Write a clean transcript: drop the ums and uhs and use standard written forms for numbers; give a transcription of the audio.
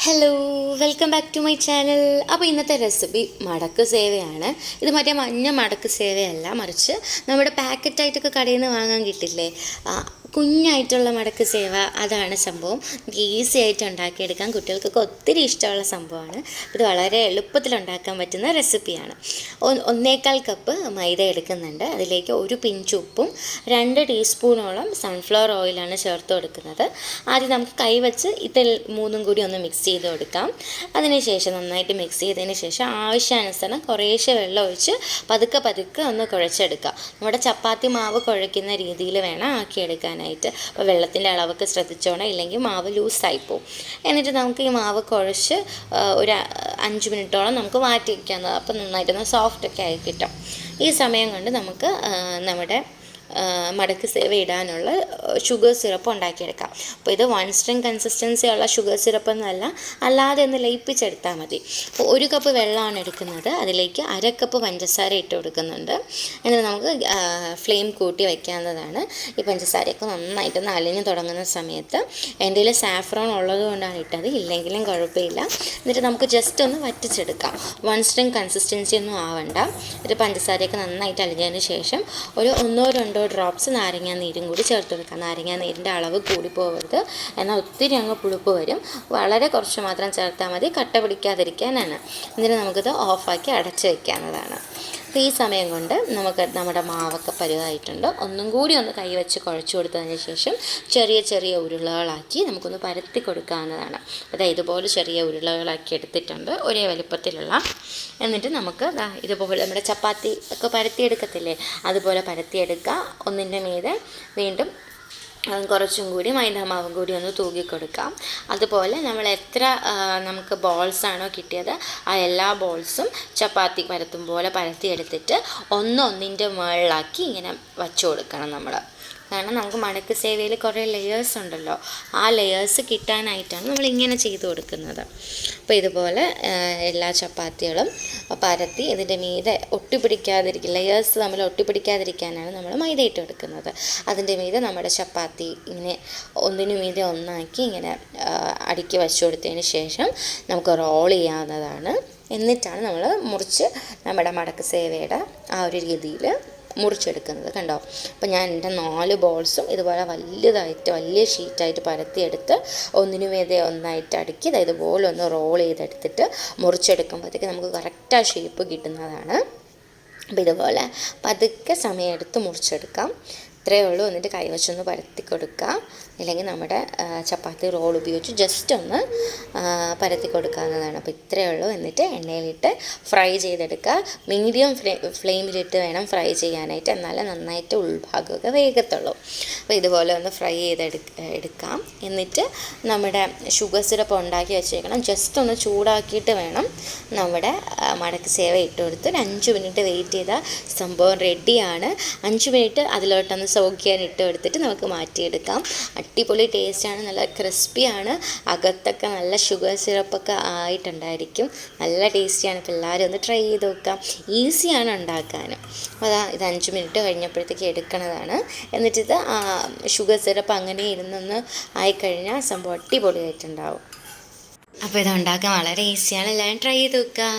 Hello, welcome back to my channel. അപ്പോൾ ഇന്നത്തെ recipe മടക്ക് സേവയാണ്. ഇത് മറ്റേ മഞ്ഞ മടക്ക് സേവയല്ല, മറിച്ച് നമ്മുടെ പാക്കറ്റായിട്ടൊക്കെ കടയിൽ നിന്ന് വാങ്ങാൻ കിട്ടില്ലേ, കുഞ്ഞായിട്ടുള്ള മടക്ക് സേവ. അതാണ് സംഭവം. ഈസി ആയിട്ട് ഉണ്ടാക്കിയെടുക്കാം. കുട്ടികൾക്കൊക്കെ ഒത്തിരി ഇഷ്ടമുള്ള സംഭവമാണ്. ഇത് വളരെ എളുപ്പത്തിൽ ഉണ്ടാക്കാൻ പറ്റുന്ന റെസിപ്പിയാണ്. 1.25 കപ്പ് മൈദ എടുക്കുന്നുണ്ട്. അതിലേക്ക് ഒരു പിഞ്ച് ഉപ്പും 2 ടീസ്പൂണോളം സൺഫ്ലവർ ഓയിലാണ് ചേർത്ത് കൊടുക്കുന്നത്. ആദ്യം നമുക്ക് കൈവച്ച് ഇതിൽ മൂന്നും കൂടി ഒന്ന് മിക്സ് ചെയ്ത് കൊടുക്കാം. അതിനുശേഷം നന്നായിട്ട് മിക്സ് ചെയ്തതിന് ശേഷം ആവശ്യാനുസരണം കുറേശ്ശെ വെള്ളം ഒഴിച്ച് പതുക്കെ പതുക്കെ ഒന്ന് കുഴച്ചെടുക്കുക. നമ്മുടെ ചപ്പാത്തി മാവ് കുഴയ്ക്കുന്ന രീതിയിൽ വേണം ആക്കിയെടുക്കാനായിട്ട്. അപ്പോൾ വെള്ളത്തിൻ്റെ അളവൊക്കെ ശ്രദ്ധിച്ചോണം, ഇല്ലെങ്കിൽ മാവ് ലൂസായി പോവും. എന്നിട്ട് നമുക്ക് ഈ മാവ് കുഴച്ച് ഒരു 5 മിനിറ്റോളം നമുക്ക് മാറ്റി വയ്ക്കാവുന്നത്. അപ്പോൾ നന്നായിട്ടൊന്ന് സോഫ്റ്റൊക്കെ ആയി കിട്ടും. ഈ സമയം കൊണ്ട് നമുക്ക് നമ്മുടെ മടക്ക് സേവ ഇടാനുള്ള ഷുഗർ സിറപ്പ് ഉണ്ടാക്കിയെടുക്കാം. അപ്പോൾ ഇത് 1 സ്ട്രിങ് കൺസിസ്റ്റൻസി ഉള്ള ഷുഗർ സിറപ്പ് എന്നല്ല, അല്ലാതെ ഒന്ന് ലയിപ്പിച്ചെടുത്താൽ മതി. അപ്പോൾ 1 കപ്പ് വെള്ളമാണ് എടുക്കുന്നത്. അതിലേക്ക് 1/2 കപ്പ് പഞ്ചസാര ഇട്ട് കൊടുക്കുന്നുണ്ട്. എന്നിട്ട് നമുക്ക് ഫ്ലെയിം കൂട്ടി വയ്ക്കാവുന്നതാണ്. ഈ പഞ്ചസാരയൊക്കെ നന്നായിട്ടൊന്ന് അലിഞ്ഞ് തുടങ്ങുന്ന സമയത്ത് എൻ്റെ കയ്യിൽ സാഫ്രോൺ ഉള്ളത് കൊണ്ടാണ് ഇട്ടത്, ഇല്ലെങ്കിലും കുഴപ്പമില്ല. എന്നിട്ട് നമുക്ക് ജസ്റ്റ് ഒന്ന് വറ്റിച്ചെടുക്കാം. 1 സ്ട്രിങ് കൺസിസ്റ്റൻസി ഒന്നും ആവണ്ട. ഒരു പഞ്ചസാരയൊക്കെ നന്നായിട്ട് അലിഞ്ഞതിന് ശേഷം ഒരു 1-2 ഡ്രോപ്സ് നാരങ്ങാ നീരും കൂടി ചേർത്ത് കൊടുക്കാം. നാരങ്ങാ നീരിൻ്റെ അളവ് കൂടി പോകരുത്, എന്നാൽ ഒത്തിരി അങ്ങ് പുളിപ്പ് വരും. വളരെ കുറച്ച് മാത്രം ചേർത്താൽ മതി, കട്ട പിടിക്കാതിരിക്കാനാണ്. എന്നിട്ട് നമുക്കിത് ഓഫാക്കി അടച്ച് വയ്ക്കാവുന്നതാണ്. അപ്പോൾ ഈ സമയം കൊണ്ട് നമ്മുടെ മാവൊക്കെ പരുവായിട്ടുണ്ട്. ഒന്നും കൂടി ഒന്ന് കൈവച്ച് കുഴച്ച് കൊടുത്തതിന് ശേഷം ചെറിയ ചെറിയ ഉരുളകളാക്കി നമുക്കൊന്ന് പരത്തി കൊടുക്കാവുന്നതാണ്. അതായത് ഇതുപോലെ ചെറിയ ഉരുളകളാക്കി എടുത്തിട്ടുണ്ട്, ഒരേ വലിപ്പത്തിലുള്ള. എന്നിട്ട് നമുക്ക് ഇതുപോലെ നമ്മുടെ ചപ്പാത്തി ഒക്കെ പരത്തിയെടുക്കത്തില്ലേ, അതുപോലെ പരത്തിയെടുക്കുക. ഒന്നിൻ്റെ മീതെ വീണ്ടും കുറച്ചും കൂടി മൈദാമാവും കൂടി ഒന്ന് തൂക്കി കൊടുക്കാം. അതുപോലെ നമ്മൾ എത്ര നമുക്ക് ബോൾസാണോ കിട്ടിയത്, ആ എല്ലാ ബോൾസും ചപ്പാത്തി പരത്തും പോലെ പരത്തിയെടുത്തിട്ട് ഒന്നിൻ്റെ മുകളിലാക്കി ഇങ്ങനെ വച്ചു കൊടുക്കണം നമ്മൾ. കാരണം നമുക്ക് മടക്ക് സേവയിൽ കുറേ ലെയേഴ്സ് ഉണ്ടല്ലോ, ആ ലെയേഴ്സ് കിട്ടാനായിട്ടാണ് നമ്മളിങ്ങനെ ചെയ്ത് കൊടുക്കുന്നത്. അപ്പോൾ ഇതുപോലെ എല്ലാ ചപ്പാത്തികളും പരത്തി ഇതിൻ്റെ മീതെ ഒട്ടിപ്പിടിക്കാതിരിക്കും, ലെയേഴ്സ് തമ്മിൽ ഒട്ടിപ്പിടിക്കാതിരിക്കാനാണ് നമ്മൾ മൈദ ഇട്ട് കൊടുക്കുന്നത്. അതിൻ്റെ മീതെ നമ്മുടെ ചപ്പാത്തി ഇങ്ങനെ ഒന്നിനു മീതെ ഒന്നാക്കി ഇങ്ങനെ അടുക്കി വച്ചു കൊടുത്തതിന് ശേഷം നമുക്ക് റോൾ ചെയ്യാവുന്നതാണ്. എന്നിട്ടാണ് നമ്മൾ മുറിച്ച് നമ്മുടെ മടക്ക് സേവയുടെ ആ ഒരു രീതിയിൽ മുറിച്ചെടുക്കുന്നത്. കണ്ടോ? അപ്പോൾ ഞാൻ എൻ്റെ 4 ബോൾസും ഇതുപോലെ വലിയ ഷീറ്റായിട്ട് പരത്തിയെടുത്ത് ഒന്നിനു മീതെ ഒന്നായിട്ട് അടുക്കി ഇതുപോലെ ഒന്ന് റോൾ ചെയ്തെടുത്തിട്ട് മുറിച്ചെടുക്കുമ്പോഴത്തേക്ക് നമുക്ക് കറക്റ്റ് ആ ഷേപ്പ് കിട്ടുന്നതാണ്. അപ്പോൾ ഇതുപോലെ പതുക്കെ സമയമെടുത്ത് മുറിച്ചെടുക്കാം. ഇത്രയേ ഉള്ളൂ. എന്നിട്ട് കൈവച്ചൊന്ന് പരത്തി കൊടുക്കുക, ഇല്ലെങ്കിൽ നമ്മുടെ ചപ്പാത്തി റോൾ ഉപയോഗിച്ച് ജസ്റ്റ് ഒന്ന് പരത്തി കൊടുക്കാവുന്നതാണ്. അപ്പോൾ ഇത്രയേ ഉള്ളൂ. എന്നിട്ട് എണ്ണയിലിട്ട് ഫ്രൈ ചെയ്തെടുക്കുക. മീഡിയം ഫ്ലെയിമിലിട്ട് വേണം ഫ്രൈ ചെയ്യാനായിട്ട്, എന്നാലേ നന്നായിട്ട് ഉൾഭാഗമൊക്കെ വേഗത്തുള്ളൂ. അപ്പോൾ ഇതുപോലെ ഒന്ന് ഫ്രൈ എടുക്കാം. എന്നിട്ട് നമ്മുടെ ഷുഗർ സിറപ്പ് ഉണ്ടാക്കി വെച്ചേക്കണം. ജസ്റ്റ് ഒന്ന് ചൂടാക്കിയിട്ട് വേണം നമ്മുടെ മടക്ക് സേവ ഇട്ട് കൊടുത്ത് ഒരു 5 മിനിറ്റ് വെയിറ്റ് ചെയ്താൽ സംഭവം റെഡിയാണ്. 5 മിനിറ്റ് അതിലോട്ടൊന്ന് സോക്ക് ചെയ്യാൻ ഇട്ട് കൊടുത്തിട്ട് നമുക്ക് മാറ്റിയെടുക്കാം. അടിപൊളി ടേസ്റ്റാണ്, നല്ല ക്രിസ്പിയാണ്, അകത്തൊക്കെ നല്ല ഷുഗർ സിറപ്പൊക്കെ ആയിട്ടുണ്ടായിരിക്കും. നല്ല ടേസ്റ്റിയാണ്. ഇപ്പോൾ എല്ലാവരും ഒന്ന് ട്രൈ ചെയ്ത് നോക്കാം. ഈസിയാണ് ഉണ്ടാക്കാനും. അപ്പോൾ ഇത് 5 മിനിറ്റ് കഴിഞ്ഞപ്പോഴത്തേക്ക് എടുക്കണതാണ്. എന്നിട്ടിത് ഷുഗർ സിറപ്പ് അങ്ങനെ ഇരുന്നൊന്ന് ആയിക്കഴിഞ്ഞാൽ സംഭവം അടിപൊളിയായിട്ടുണ്ടാവും. അപ്പോൾ ഇത് ഉണ്ടാക്കാൻ വളരെ ഈസിയാണ്. എല്ലാവരും ട്രൈ ചെയ്ത് നോക്കുക.